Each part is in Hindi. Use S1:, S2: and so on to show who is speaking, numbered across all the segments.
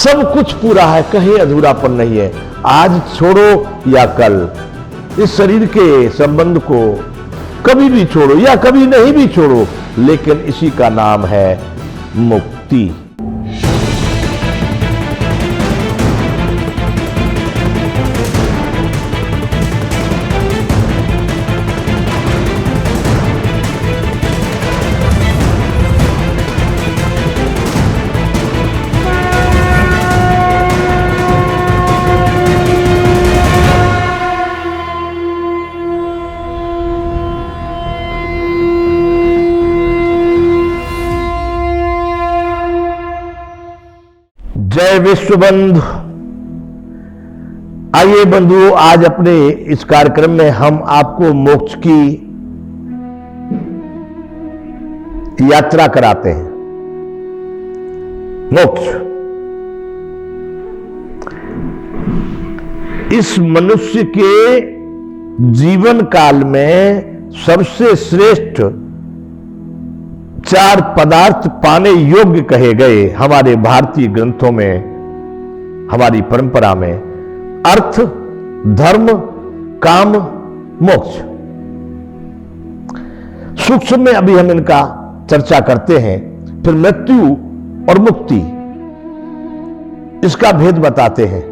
S1: सब कुछ पूरा है, कहीं अधूरापन नहीं है। आज छोड़ो या कल, इस शरीर के संबंध को कभी भी छोड़ो या कभी नहीं भी छोड़ो, लेकिन इसी का नाम है मुक्ति। जय विश्व बंधु। आइए बंधुओं, आज अपने इस कार्यक्रम में हम आपको मोक्ष की यात्रा कराते हैं। मोक्ष इस मनुष्य के जीवन काल में सबसे श्रेष्ठ 4 पदार्थ पाने योग्य कहे गए हमारे भारतीय ग्रंथों में, हमारी परंपरा में। अर्थ, धर्म, काम, मोक्ष। सूक्ष्म में अभी हम इनका चर्चा करते हैं, फिर मृत्यु और मुक्ति, इसका भेद बताते हैं।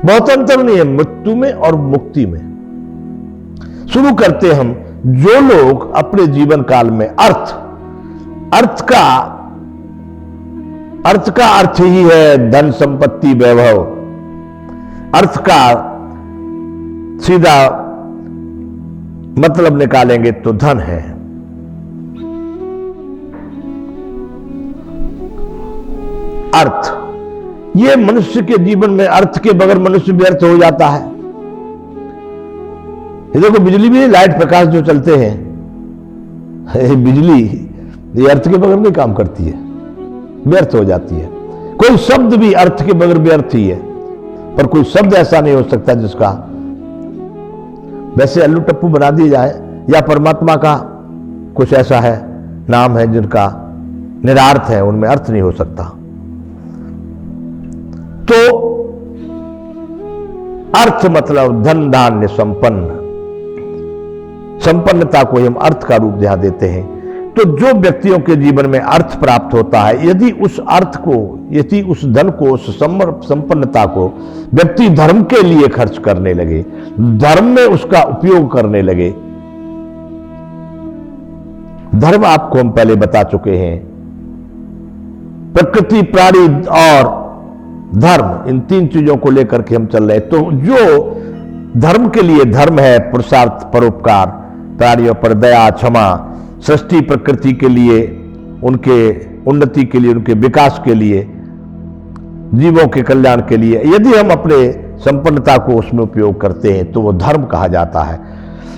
S1: बहुत अंतर नहीं है मृत्यु में और मुक्ति में। शुरू करते हम। जो लोग अपने जीवन काल में अर्थ का अर्थ ही है धन संपत्ति वैभव। अर्थ का सीधा मतलब निकालेंगे तो धन है। अर्थ, ये मनुष्य के जीवन में अर्थ के बगैर मनुष्य व्यर्थ हो जाता है। ये देखो, बिजली भी, लाइट प्रकाश जो चलते हैं, बिजली ये अर्थ के बगैर नहीं काम करती है, व्यर्थ हो जाती है। कोई शब्द भी अर्थ के बगैर व्यर्थ ही है, पर कोई शब्द ऐसा नहीं हो सकता जिसका वैसे अल्लू टप्पू बना दिया जाए, या परमात्मा का कुछ ऐसा है, नाम है जिनका निरार्थ है, उनमें अर्थ नहीं हो सकता। तो अर्थ मतलब धन धान्य संपन्न, संपन्नता को हम अर्थ का रूप ध्यान देते हैं। तो जो व्यक्तियों के जीवन में अर्थ प्राप्त होता है, यदि उस अर्थ को, यदि उस धन को, उस संपन्नता को व्यक्ति धर्म के लिए खर्च करने लगे, धर्म में उसका उपयोग करने लगे। धर्म आपको हम पहले बता चुके हैं, प्रकृति, प्राणी और धर्म, इन 3 चीजों को लेकर के हम चल रहे हैं। तो जो धर्म के लिए धर्म है पुरुषार्थ, परोपकार, प्राणियों पर दया, क्षमा, सृष्टि प्रकृति के लिए, उनके उन्नति के लिए, उनके विकास के लिए, जीवों के कल्याण के लिए यदि हम अपने संपन्नता को उसमें उपयोग करते हैं तो वो धर्म कहा जाता है।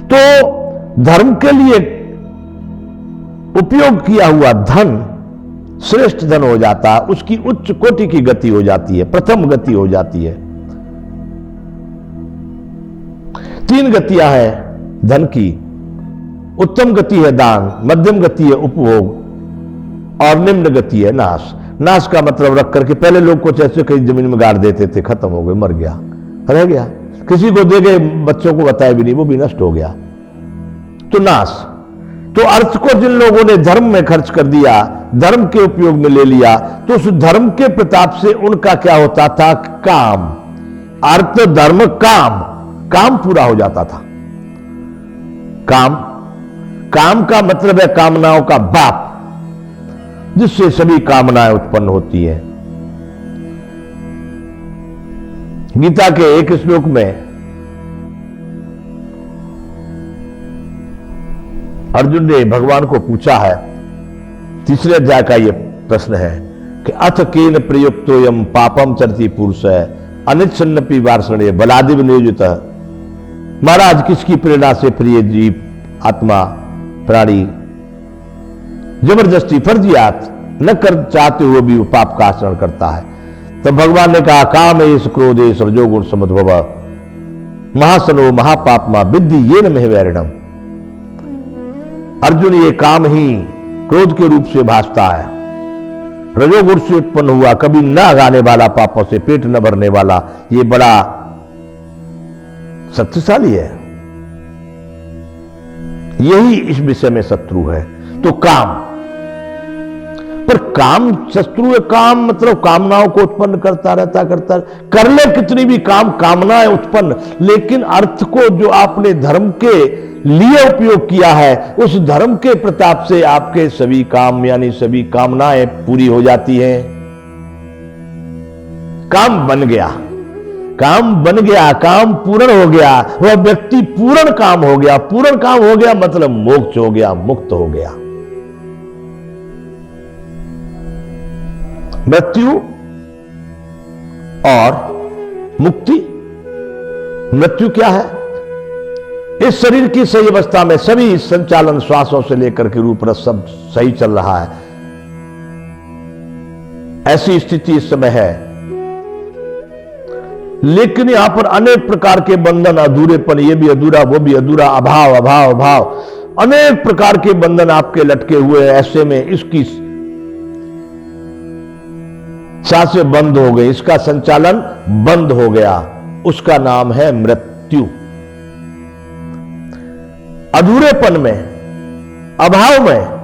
S1: तो धर्म के लिए उपयोग किया हुआ धन श्रेष्ठ धन हो जाता है, उसकी उच्च कोटि की गति हो जाती है, प्रथम गति हो जाती है। 3 गतियां हैं धन की। उत्तम गति है दान, मध्यम गति है उपभोग और निम्न गति है नाश। नाश का मतलब रख करके, पहले लोग कुछ ऐसे कहीं जमीन में गाड़ देते थे, खत्म हो गए, मर गया, रह गया, किसी को दे गए, बच्चों को बताया भी नहीं, वो भी नष्ट हो गया, तो नाश। तो अर्थ को जिन लोगों ने धर्म में खर्च कर दिया, धर्म के उपयोग में ले लिया, तो उस धर्म के प्रताप से उनका क्या होता था? काम। अर्थ, धर्म, काम, काम पूरा हो जाता था। काम का मतलब है कामनाओं का बाप, जिससे सभी कामनाएं उत्पन्न होती है। गीता के एक श्लोक में अर्जुन ने भगवान को पूछा है, 3 अध्याय का यह प्रश्न है कि अथ केन प्रयुक्तोयम पापम चरति पुरुष अनिच्छन्नपि वार्षणे बलादिव नियोजित। महाराज, किसकी प्रेरणा से प्रिय जीव, आत्मा, प्राणी जबरदस्ती, फर्जियात न कर चाहते हुए भी वो पाप का आचरण करता है? तब भगवान ने कहा, कामेश क्रोधेश रजोगुण समुद्भव महासनो महापापमा विद्धि ये न महवैरणम। अर्जुन, ये काम ही क्रोध के रूप से भासता है, रजोगुण से उत्पन्न हुआ, कभी न गाने वाला, पापों से पेट न भरने वाला, ये बड़ा शक्तिशाली है। यही इस विषय में शत्रु है। तो काम, पर काम शत्रु है। काम मतलब कामनाओं को उत्पन्न करता रहता, कर ले कितनी भी कामनाएं उत्पन्न, लेकिन अर्थ को जो आपने धर्म के लिए उपयोग किया है, उस धर्म के प्रताप से आपके सभी काम यानी सभी कामनाएं पूरी हो जाती हैं। काम बन गया, काम बन गया, काम पूर्ण हो गया, वह व्यक्ति पूर्ण काम हो गया। पूर्ण काम हो गया मतलब मोक्ष हो गया, मुक्त हो गया। मृत्यु और मुक्ति। मृत्यु क्या है? इस शरीर की सही अवस्था में सभी संचालन श्वासों से लेकर के रूप रस सब सही चल रहा है, ऐसी स्थिति इस समय है, लेकिन यहां पर अनेक प्रकार के बंधन, अधूरेपन, ये भी अधूरा, वो भी अधूरा, अभाव अभाव अभाव, अनेक प्रकार के बंधन आपके लटके हुए हैं। ऐसे में इसकी सांसें बंद हो गई, इसका संचालन बंद हो गया, उसका नाम है मृत्यु। अधूरेपन में, अभाव में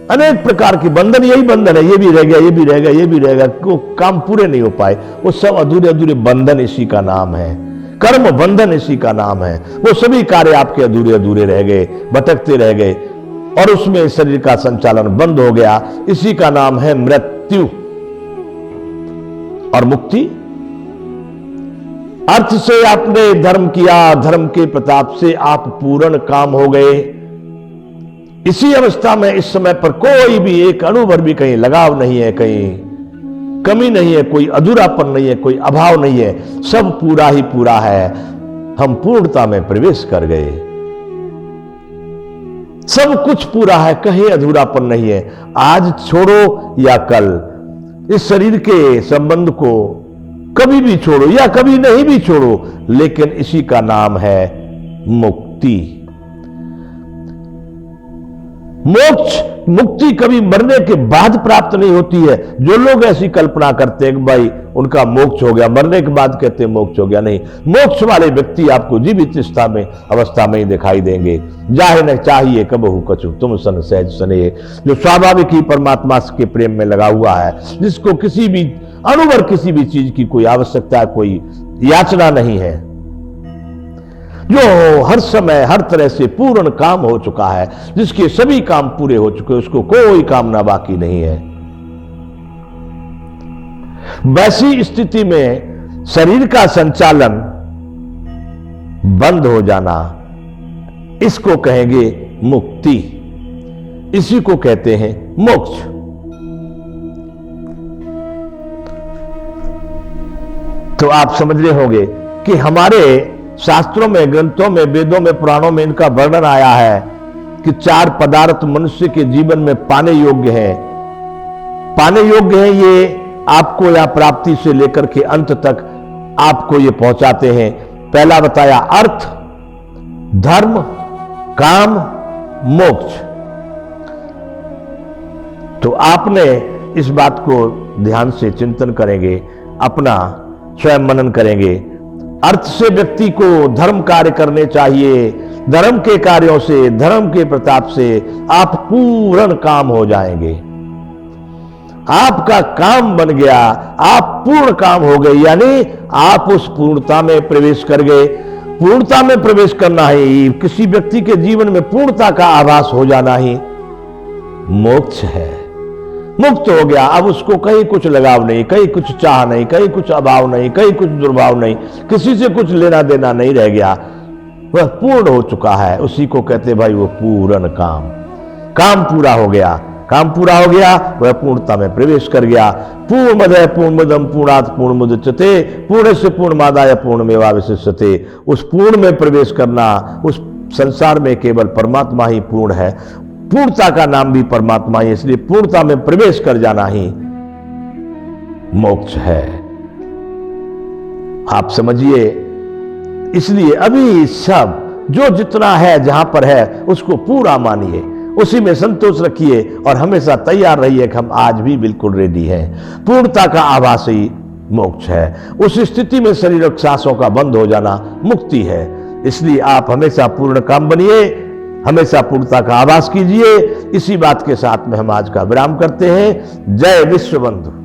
S1: अनेक प्रकार के बंधन, यही बंधन है, ये भी रह गया, ये भी रह गया, ये भी रह गया, को काम पूरे नहीं हो पाए, वो सब अधूरे अधूरे बंधन इसी का नाम है। कर्म बंधन इसी का नाम है। वो सभी कार्य आपके अधूरे अधूरे रह गए, भटकते रह गए, और उसमें शरीर का संचालन बंद हो गया, इसी का नाम है मृत्यु। और मुक्ति, अर्थ से आपने धर्म किया, धर्म के प्रताप से आप पूर्ण काम हो गए। इसी अवस्था में इस समय पर कोई भी एक अणु भर भी कहीं लगाव नहीं है, कहीं कमी नहीं है, कोई अधूरापन नहीं है, कोई अभाव नहीं है, सब पूरा ही पूरा है। हम पूर्णता में प्रवेश कर गए, सब कुछ पूरा है, कहीं अधूरापन नहीं है। आज छोड़ो या कल इस शरीर के संबंध को कभी भी छोड़ो या कभी नहीं भी छोड़ो, लेकिन इसी का नाम है मुक्ति। मोक्ष, मुक्ति कभी मरने के बाद प्राप्त नहीं होती है। जो लोग ऐसी कल्पना करते हैं कि भाई उनका मोक्ष हो गया, मरने के बाद कहते हैं मोक्ष हो गया, नहीं, मोक्ष वाले व्यक्ति आपको जीवित अवस्था में ही दिखाई देंगे। जाहे न चाहिए कबहू कछु तुम सन सहज सने, जो स्वाभाविक ही परमात्मा के प्रेम में लगा हुआ है, जिसको किसी भी अणुभर किसी भी चीज की कोई आवश्यकता, कोई याचना नहीं है, जो हर समय हर तरह से पूर्ण काम हो चुका है, जिसके सभी काम पूरे हो चुके, उसको कोई कामना बाकी नहीं है। वैसी स्थिति में शरीर का संचालन बंद हो जाना, इसको कहेंगे मुक्ति, इसी को कहते हैं मोक्ष। तो आप समझ रहे होंगे कि हमारे शास्त्रों में, ग्रंथों में, वेदों में, पुराणों में इनका वर्णन आया है कि 4 पदार्थ मनुष्य के जीवन में पाने योग्य हैं। पाने योग्य हैं, ये आपको या प्राप्ति से लेकर के अंत तक आपको ये पहुंचाते हैं। पहला बताया अर्थ, धर्म, काम, मोक्ष। तो आपने इस बात को ध्यान से चिंतन करेंगे, अपना स्वयं मनन करेंगे। अर्थ से व्यक्ति को धर्म कार्य करने चाहिए, धर्म के कार्यों से, धर्म के प्रताप से आप पूर्ण काम हो जाएंगे। आपका काम बन गया, आप पूर्ण काम हो गए, यानी आप उस पूर्णता में प्रवेश कर गए। पूर्णता में प्रवेश करना ही, किसी व्यक्ति के जीवन में पूर्णता का आभास हो जाना ही मोक्ष है। मुक्त हो गया, अब उसको कहीं कुछ लगाव नहीं, कहीं कुछ चाह नहीं, कहीं कुछ अभाव नहीं, कहीं कुछ दुर्भाव नहीं, किसी से कुछ लेना देना नहीं रह गया, वह पूर्ण हो चुका है। उसी को कहते भाई वो पूर्ण काम, काम पूरा हो गया, काम पूरा हो गया, वह पूर्णता में प्रवेश कर गया। पूर्णमदः पूर्णमिदं पूर्णात् पूर्णमुदच्यते पूर्णस्य पूर्णमादाय पूर्णमेवावशिष्यते। उस पूर्ण में प्रवेश करना, उस संसार में केवल परमात्मा ही पूर्ण है, पूर्णता का नाम भी परमात्मा है, इसलिए पूर्णता में प्रवेश कर जाना ही मोक्ष है। आप समझिए, इसलिए अभी सब जो जितना है, जहां पर है, उसको पूरा मानिए, उसी में संतोष रखिए और हमेशा तैयार रहिए कि हम आज भी बिल्कुल रेडी हैं। पूर्णता का आभास ही मोक्ष है। उस स्थिति में शरीर सांसों का बंद हो जाना मुक्ति है। इसलिए आप हमेशा पूर्ण काम बनिए, हमेशा पूर्णता का आभास कीजिए। इसी बात के साथ में हम आज का विराम करते हैं। जय विश्व बंधु।